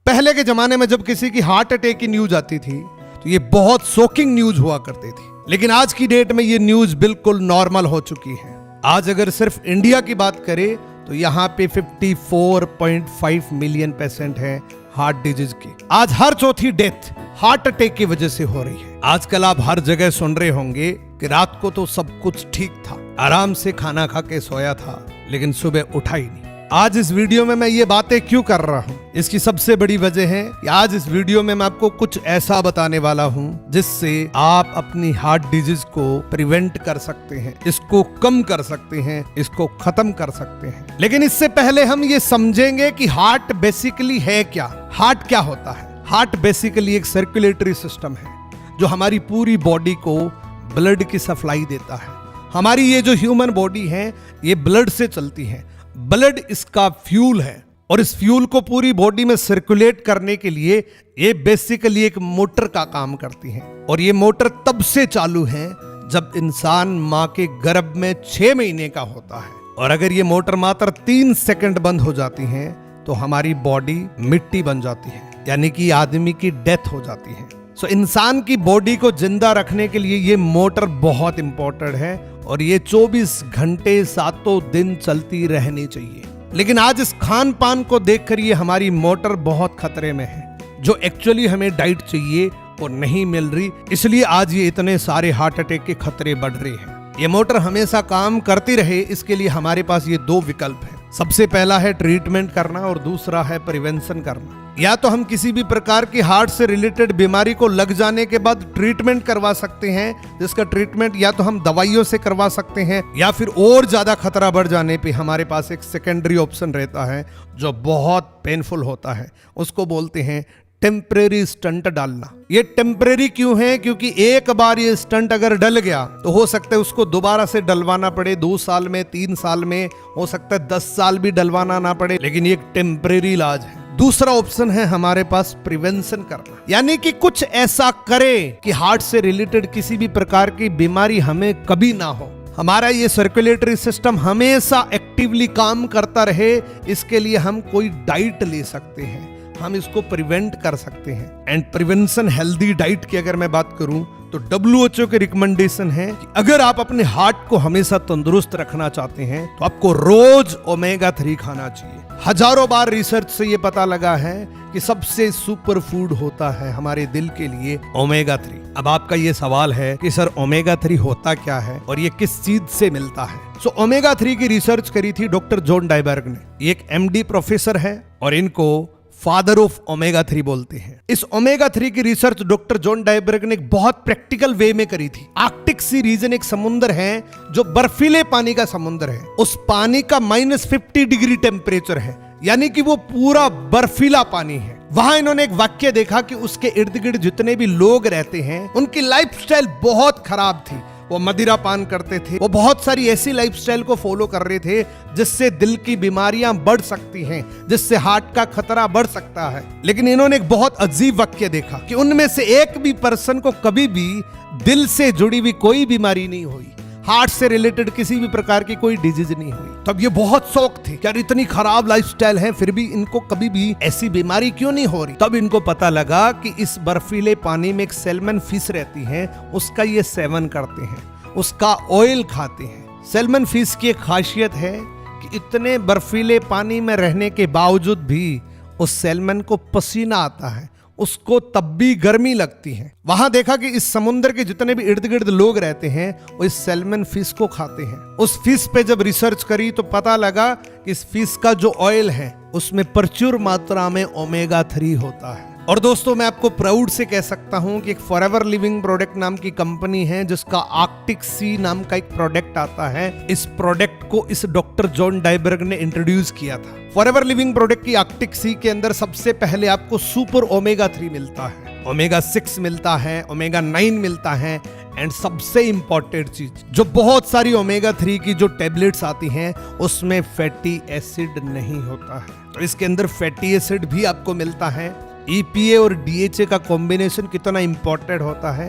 पहले के जमाने में जब किसी की हार्ट अटैक की न्यूज आती थी तो ये बहुत शॉकिंग न्यूज हुआ करती थी, लेकिन आज की डेट में ये न्यूज बिल्कुल नॉर्मल हो चुकी है। आज अगर सिर्फ इंडिया की बात करें तो यहाँ पे 54.5 मिलियन पेशेंट हैं हार्ट डिजीज की। आज हर चौथी डेथ हार्ट अटैक की वजह से हो रही है। आजकल आप हर जगह सुन रहे होंगे कि रात को तो सब कुछ ठीक था, आराम से खाना खा के सोया था, लेकिन सुबह उठा ही नहीं। आज इस वीडियो में मैं ये बातें क्यों कर रहा हूँ, इसकी सबसे बड़ी वजह है कि आज इस वीडियो में मैं आपको कुछ ऐसा बताने वाला हूँ जिससे आप अपनी हार्ट डिजीज को प्रिवेंट कर सकते हैं, इसको कम कर सकते हैं, इसको खत्म कर सकते हैं। लेकिन इससे पहले हम ये समझेंगे कि हार्ट बेसिकली है क्या। हार्ट क्या होता है? हार्ट बेसिकली एक सर्कुलेटरी सिस्टम है जो हमारी पूरी बॉडी को ब्लड की सप्लाई देता है। हमारी ये जो ह्यूमन बॉडी है ये ब्लड से चलती है। ब्लड इसका फ्यूल है और इस फ्यूल को पूरी बॉडी में सर्कुलेट करने के लिए ये बेसिकली एक मोटर का काम करती है। और ये मोटर तब से चालू है जब इंसान माँ के गर्भ में 6 महीने का होता है। और अगर ये मोटर मात्र 3 सेकंड बंद हो जाती है तो हमारी बॉडी मिट्टी बन जाती है, यानी कि आदमी की डेथ हो जाती है। सो इंसान की बॉडी को जिंदा रखने के लिए ये मोटर बहुत इंपॉर्टेंट है और ये 24 घंटे 7 दिन चलती रहनी चाहिए। लेकिन आज इस खान पान को देखकर ये हमारी मोटर बहुत खतरे में है। जो एक्चुअली हमें डाइट चाहिए वो नहीं मिल रही, इसलिए आज ये इतने सारे हार्ट अटैक के खतरे बढ़ रहे हैं। ये मोटर हमेशा काम करती रहे, इसके लिए हमारे पास ये 2 विकल्प है। सबसे पहला है ट्रीटमेंट करना और दूसरा है प्रिवेंशन करना। या तो हम किसी भी प्रकार की हार्ट से रिलेटेड बीमारी को लग जाने के बाद ट्रीटमेंट करवा सकते हैं, जिसका ट्रीटमेंट या तो हम दवाइयों से करवा सकते हैं या फिर और ज्यादा खतरा बढ़ जाने पे हमारे पास एक सेकेंडरी ऑप्शन रहता है जो बहुत पेनफुल होता है। उसको बोलते हैं टेम्परेरी स्टंट डालना। ये टेम्परेरी क्यों है? क्योंकि एक बार ये स्टंट अगर डल गया तो हो सकता है उसको दोबारा से डलवाना पड़े, 2 साल में, 3 साल में, हो सकता है 10 साल भी डलवाना ना पड़े, लेकिन ये एक टेम्परेरी इलाज है। दूसरा ऑप्शन है हमारे पास प्रिवेंशन करना, यानी कि कुछ ऐसा करें कि हार्ट से रिलेटेड किसी भी प्रकार की बीमारी हमें कभी ना हो। हमारा ये सर्कुलेटरी सिस्टम हमेशा एक्टिवली काम करता रहे, इसके लिए हम कोई डाइट ले सकते हैं, हम इसको प्रिवेंट कर सकते हैं। एंड प्रिवेंशन हेल्दी डाइट की अगर मैं बात करूं तो WHO के रिकमेंडेशन है कि अगर आप अपने हार्ट को हमेशा तंदुरुस्त रखना चाहते हैं तो आपको रोज ओमेगा 3 खाना चाहिए। हजारों बार रिसर्च से ये पता लगा है कि सबसे सुपर फूड होता है हमारे दिल के लिए ओमेगा 3। अब आपका ये सवाल है कि सर ओमेगा 3 होता क्या है और ये किस चीज से मिलता है? सो ओमेगा 3 की रिसर्च करी थी डॉक्टर जॉन डायबर्ग ने। ये एक MD प्रोफेसर है और इनको फादर ऑफ ओमेगा 3 बोलते हैं। इस ओमेगा 3 की रिसर्च डॉक्टर जॉन डायबर्ग ने एक बहुत प्रैक्टिकल वे में करी थी। आर्कटिक सी रीजन एक समुद्र है जो बर्फीले पानी का समुद्र है। उस पानी का -50 डिग्री टेम्परेचर है, यानी कि वो पूरा बर्फीला पानी है। वहां इन्होंने एक वाक्य देखा कि उसके इर्द गिर्द जितने भी लोग रहते हैं उनकी लाइफस्टाइल बहुत खराब थी। वो मदिरा पान करते थे, वो बहुत सारी ऐसी लाइफस्टाइल को फॉलो कर रहे थे जिससे दिल की बीमारियां बढ़ सकती हैं, जिससे हार्ट का खतरा बढ़ सकता है। लेकिन इन्होंने एक बहुत अजीब वाक्य देखा कि उनमें से एक भी पर्सन को कभी भी दिल से जुड़ी हुई कोई बीमारी नहीं हुई, हार्ट से रिलेटेड किसी भी प्रकार की कोई डिजीज नहीं हुई। तब ये बहुत शौक थे कि यार इतनी खराब लाइफस्टाइल है फिर भी इनको कभी भी ऐसी बीमारी क्यों नहीं हो रही। तब इनको पता लगा कि इस बर्फीले पानी में एक सैल्मन फिश रहती है, उसका ये सेवन करते हैं, उसका ऑयल खाते हैं। सैल्मन फिश की एक खासियत है कि इतने बर्फीले पानी में रहने के बावजूद भी उस सैल्मन को पसीना आता है, उसको तब भी गर्मी लगती है। वहां देखा कि इस समुद्र के जितने भी इर्द गिर्द लोग रहते हैं वो इस सैल्मन फिश को खाते हैं। उस फिश पे जब रिसर्च करी तो पता लगा कि इस फिश का जो ऑयल है उसमें प्रचुर मात्रा में ओमेगा 3 होता है। और दोस्तों मैं आपको प्राउड से कह सकता हूं कि एक फॉरएवर लिविंग प्रोडक्ट नाम की कंपनी है जिसका आर्कटिक सी नाम का एक प्रोडक्ट आता है। इस प्रोडक्ट को इस डॉक्टर जॉन डायबर्ग ने इंट्रोड्यूस किया था। फॉरएवर लिविंग प्रोडक्ट की आर्कटिक सी के अंदर सबसे पहले आपको सुपर ओमेगा 3 मिलता है, ओमेगा 6 मिलता है, ओमेगा 9 मिलता है, एंड सबसे इंपॉर्टेंट चीज जो बहुत सारी ओमेगा 3 की जो टेबलेट्स आती हैं उसमें फैटी एसिड नहीं होता है। तो इसके अंदर फैटी एसिड भी आपको मिलता है। EPA और DHA का कॉम्बिनेशन कितना इंपॉर्टेंट होता है,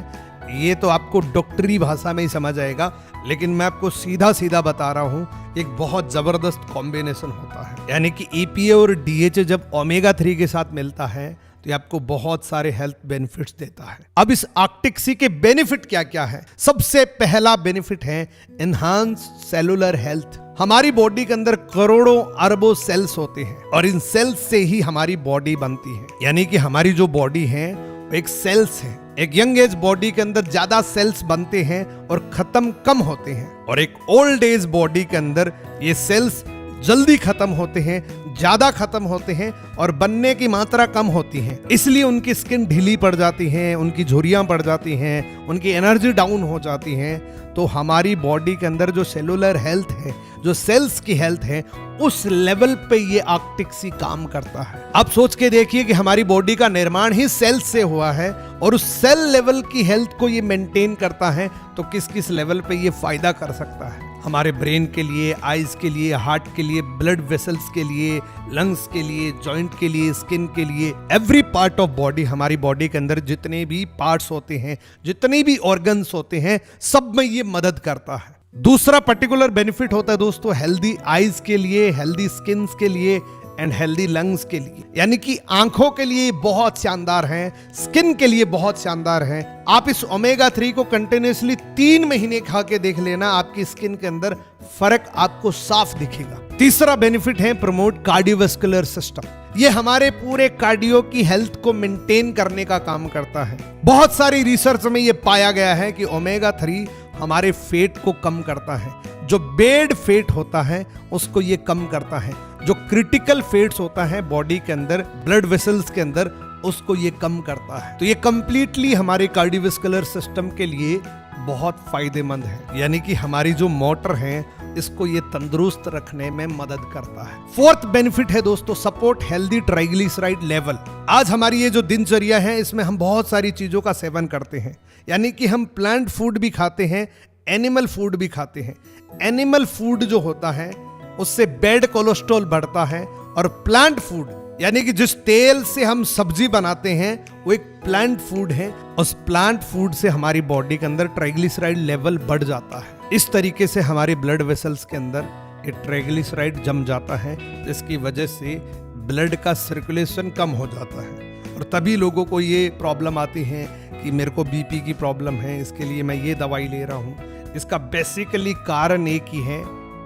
ये तो आपको डॉक्टरी भाषा में ही समझ आएगा, लेकिन मैं आपको सीधा सीधा बता रहा हूँ, एक बहुत जबरदस्त कॉम्बिनेशन होता है। यानी कि EPA और DHA जब ओमेगा 3 के साथ मिलता है तो ये आपको बहुत सारे हेल्थ बेनिफिट्स देता है। अब इस आर्कटिक सी के बेनिफिट क्या क्या है? सबसे पहला बेनिफिट है एनहांस सेलुलर हेल्थ। हमारी बॉडी के अंदर करोड़ों अरबों सेल्स होते हैं और इन सेल्स से ही हमारी बॉडी बनती है। यानी कि हमारी जो बॉडी है वो एक सेल्स है। एक यंग एज बॉडी के अंदर ज्यादा सेल्स बनते हैं और खत्म कम होते हैं, और एक ओल्ड एज बॉडी के अंदर ये सेल्स जल्दी खत्म होते हैं, ज्यादा खत्म होते हैं और बनने की मात्रा कम होती है। इसलिए उनकी स्किन ढीली पड़ जाती है, उनकी झुर्रियां पड़ जाती हैं, उनकी एनर्जी डाउन हो जाती है। तो हमारी बॉडी के अंदर जो सेलुलर हेल्थ है, जो सेल्स की हेल्थ है, उस लेवल पे ये आर्कटिक सी काम करता है। आप सोच के देखिए कि हमारी बॉडी का निर्माण ही सेल्स से हुआ है और उस सेल लेवल की हेल्थ को ये मेंटेन करता है, तो किस किस लेवल पे ये फायदा कर सकता है। हमारे ब्रेन के लिए, आईज के लिए, हार्ट के लिए, ब्लड वेसल्स के लिए, लंग्स के लिए, जॉइंट के लिए, स्किन के लिए, एवरी पार्ट ऑफ बॉडी, हमारी बॉडी के अंदर जितने भी पार्ट्स होते हैं, जितने भी ऑर्गन्स होते हैं, सब में ये मदद करता है। दूसरा पर्टिकुलर बेनिफिट होता है दोस्तों हेल्दी आईज के लिए, हेल्दी स्किन के लिए एंड हेल्दी लंग्स के लिए। यानी कि आंखों के लिए बहुत शानदार है, स्किन के लिए बहुत शानदार है। आप इस ओमेगा 3 को कंटिन्यूअसली 3 महीने खा के देख लेना, आपकी स्किन के अंदर फर्क आपको साफ दिखेगा। तीसरा बेनिफिट है प्रमोट कार्डियोवास्कुलर सिस्टम। ये हमारे पूरे कार्डियो की हेल्थ को मेंटेन करने का काम करता है। बहुत सारी रिसर्च में ये पाया गया है कि ओमेगा 3 हमारे फेट को कम करता है। जो बेड फेट होता है उसको ये कम करता है। जो क्रिटिकल फेट्स होता है बॉडी के अंदर, ब्लड वेसल्स के अंदर, उसको ये कम करता है। तो ये कंप्लीटली हमारे कार्डियोवास्कुलर सिस्टम के लिए बहुत फायदेमंद है। यानी कि हमारी जो मोटर है इसको ये तंदुरुस्त रखने में मदद करता है। फोर्थ बेनिफिट है दोस्तों सपोर्ट हेल्दी ट्राइग्लिसराइड लेवल। आज हमारी ये जो दिनचर्या है इसमें हम बहुत सारी चीजों का सेवन करते हैं। यानी कि हम प्लांट फूड भी खाते हैं, एनिमल फूड भी खाते हैं। एनिमल फूड जो होता है उससे बैड कोलेस्ट्रॉल बढ़ता है, और प्लांट फूड यानी कि जिस तेल से हम सब्जी बनाते हैं वो एक प्लांट फूड है। उस प्लांट फूड से हमारी बॉडी के अंदर ट्राइग्लिसराइड लेवल बढ़ जाता है। इस तरीके से हमारे ब्लड वेसल्स के अंदर ये ट्राइग्लिसराइड जम जाता है, जिसकी वजह से ब्लड का सर्कुलेशन कम हो जाता है। और तभी लोगों को ये प्रॉब्लम आती है कि मेरे को बीपी की प्रॉब्लम है, इसके लिए मैं ये दवाई ले रहा हूँ। इसका बेसिकली कारण एक ही है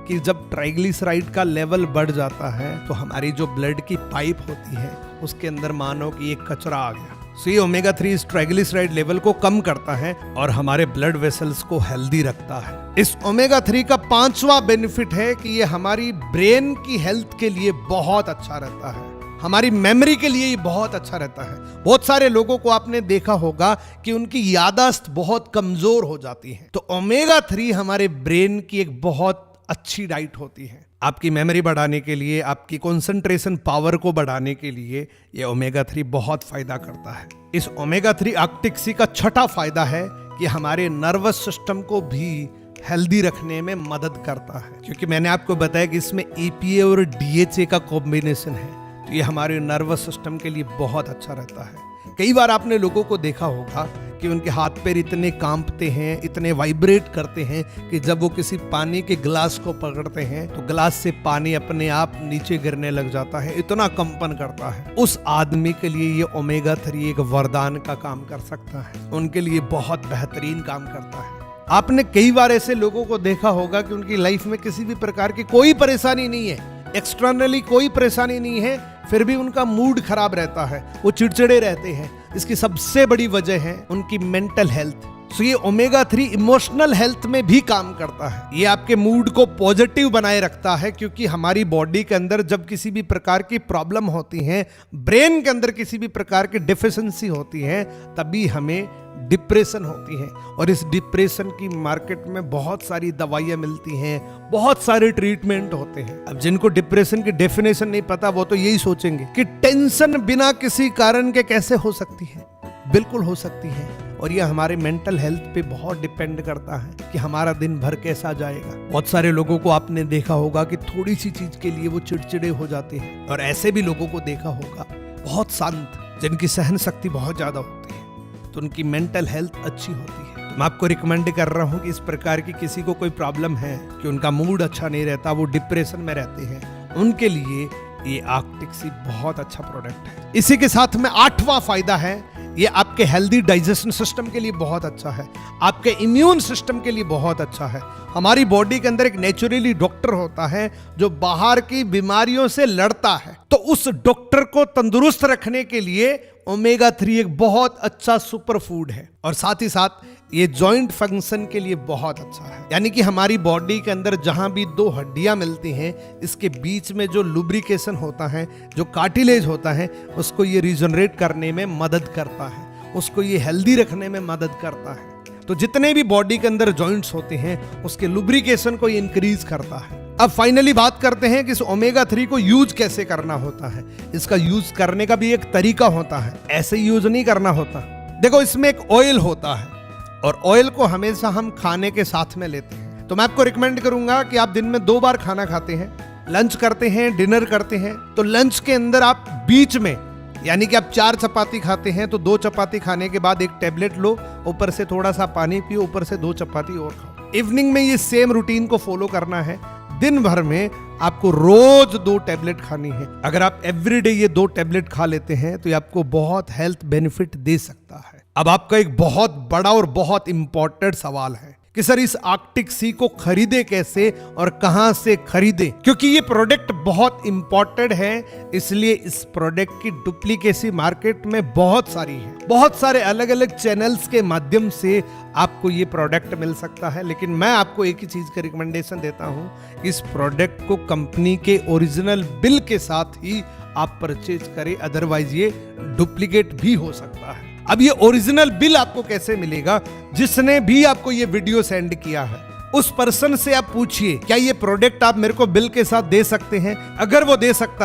कि जब ट्राइग्लिसराइड का लेवल बढ़ जाता है तो हमारी जो ब्लड की पाइप होती है उसके अंदर मानो कि एक कचरा आ गया। सो ये ओमेगा 3 इस ट्राइग्लिसराइड लेवल को कम करता है और हमारे ब्लड वेसल्स को हेल्दी रखता है। इस ओमेगा 3 का 5वां बेनिफिट है कि ये हमारी ब्रेन की हेल्थ के लिए बहुत अच्छा रहता है। हमारी मेमोरी के लिए ये बहुत अच्छा रहता है। बहुत सारे लोगों को आपने देखा होगा कि उनकी याददाश्त बहुत कमजोर हो जाती है। तो ओमेगा 3 हमारे ब्रेन की एक बहुत अच्छी डाइट होती है। आपकी मेमोरी बढ़ाने के लिए, आपकी कंसंट्रेशन पावर को बढ़ाने के लिए ये ओमेगा 3 बहुत फायदा करता है। इस ओमेगा 3 आर्कटिक सी का छठा फायदा है कि हमारे नर्वस सिस्टम को भी हेल्दी रखने में मदद करता है। क्योंकि मैंने आपको बताया कि इसमें EPA और DHA का कॉम्बिनेशन है, तो ये हमारे नर्वस सिस्टम के लिए बहुत अच्छा रहता है। कई बार आपने लोगों को देखा होगा कि उनके हाथ पैर इतने कांपते हैं, इतने वाइब्रेट करते हैं कि जब वो किसी पानी के गिलास को पकड़ते हैं तो गिलास से पानी अपने आप नीचे गिरने लग जाता है, इतना कंपन करता है। उस आदमी के लिए ये ओमेगा 3 एक वरदान का काम कर सकता है, उनके लिए बहुत बेहतरीन काम करता है। आपने कई बार ऐसे लोगों को देखा होगा कि उनकी लाइफ में किसी भी प्रकार की कोई परेशानी नहीं है, एक्सटर्नली कोई परेशानी नहीं है, फिर भी उनका मूड खराब रहता है, वो चिड़चिड़े रहते हैं। इसकी सबसे बड़ी वजह है उनकी मेंटल हेल्थ। सो ये ओमेगा 3 इमोशनल हेल्थ में भी काम करता है। ये आपके मूड को पॉजिटिव बनाए रखता है, क्योंकि हमारी बॉडी के अंदर जब किसी भी प्रकार की प्रॉब्लम होती है, ब्रेन के अंदर किसी भी प्रकार की डिफिशिएंसी होती है, तभी हमें डिप्रेशन होती है। और इस डिप्रेशन की मार्केट में बहुत सारी दवाइयां मिलती हैं, बहुत सारे ट्रीटमेंट होते हैं। अब जिनको डिप्रेशन की डेफिनेशन नहीं पता वो तो यही सोचेंगे कि टेंशन बिना किसी कारण के कैसे हो सकती है। बिल्कुल हो सकती है, और यह हमारे मेंटल हेल्थ पे बहुत डिपेंड करता है कि हमारा दिन भर कैसा जाएगा। बहुत सारे लोगों को आपने देखा होगा कि थोड़ी सी चीज के लिए वो चिड़चिड़े हो जाते हैं, और ऐसे भी लोगों को देखा होगा बहुत शांत, जिनकी सहन शक्ति बहुत ज्यादा होती है, तो उनकी मेंटल हेल्थ अच्छी होती है। मैं आपको रिकमेंड कर रहा हूँ कि इस प्रकार की किसी को कोई प्रॉब्लम है कि उनका मूड अच्छा नहीं रहता, वो डिप्रेशन में रहते हैं, उनके लिए ये आर्कटिक सी बहुत अच्छा प्रोडक्ट है। इसी के साथ में 8वां फायदा है, ये आपके हेल्दी डाइजेशन सिस्टम के लिए बहुत अच्छा है, आपके इम्यून सिस्टम के लिए बहुत अच्छा है। हमारी बॉडी के अंदर एक नेचुरली डॉक्टर होता है जो बाहर की बीमारियों से लड़ता है, तो उस डॉक्टर को तंदुरुस्त रखने के लिए ओमेगा 3 एक बहुत अच्छा सुपर फूड है। और साथ ही साथ ये जॉइंट फंक्शन के लिए बहुत अच्छा है, यानी कि हमारी बॉडी के अंदर जहां भी दो हड्डियां मिलती हैं, इसके बीच में जो लुब्रिकेशन होता है, जो कार्टिलेज होता है, उसको ये रिजनरेट करने में मदद करता है, उसको ये हेल्दी रखने में मदद करता है। तो जितने भी बॉडी के अंदर जॉइंट्स होते हैं, उसके लुब्रिकेशन को ये इंक्रीज करता है। अब फाइनली बात करते हैं कि इस ओमेगा 3 को यूज कैसे करना होता है। इसका यूज करने का भी एक तरीका होता है, ऐसे यूज नहीं करना होता। देखो, इसमें एक ऑयल होता है और ऑयल को हमेशा हम खाने के साथ में लेते हैं। तो मैं आपको रिकमेंड करूंगा कि आप दिन में 2 बार खाना खाते हैं, लंच करते हैं, डिनर करते हैं, तो लंच के अंदर आप बीच में, यानी कि आप 4 चपाती खाते हैं तो 2 चपाती खाने के बाद एक टेबलेट लो, ऊपर से थोड़ा सा पानी पियो, ऊपर से 2 चपाती और खाओ। इवनिंग में ये सेम रूटीन को फॉलो करना है। दिन भर में आपको रोज 2 टैबलेट खानी है। अगर आप एवरीडे ये 2 टैबलेट खा लेते हैं तो ये आपको बहुत हेल्थ बेनिफिट दे सकता है। अब आपका एक बहुत बड़ा और बहुत इंपॉर्टेंट सवाल है कि सर इस आर्कटिक सी को खरीदे कैसे और कहां से खरीदे, क्योंकि ये प्रोडक्ट बहुत इंपॉर्टेंट है, इसलिए इस प्रोडक्ट की डुप्लीकेसी मार्केट में बहुत सारी है। बहुत सारे अलग अलग चैनल्स के माध्यम से आपको ये प्रोडक्ट मिल सकता है, लेकिन मैं आपको एक ही चीज का रिकमेंडेशन देता हूं, इस प्रोडक्ट को कंपनी के ओरिजिनल बिल के साथ ही आप परचेज करें, अदरवाइज ये डुप्लीकेट भी हो सकता है। अब ये ओरिजिनल बिल आपको कैसे मिलेगा? जिसने भी आपको ये वीडियो सेंड किया है उस पर्सन से आप पूछिए क्या ये प्रोडक्ट आप मेरे को बिल के साथ दे सकते हैं। अगर वो दे सकता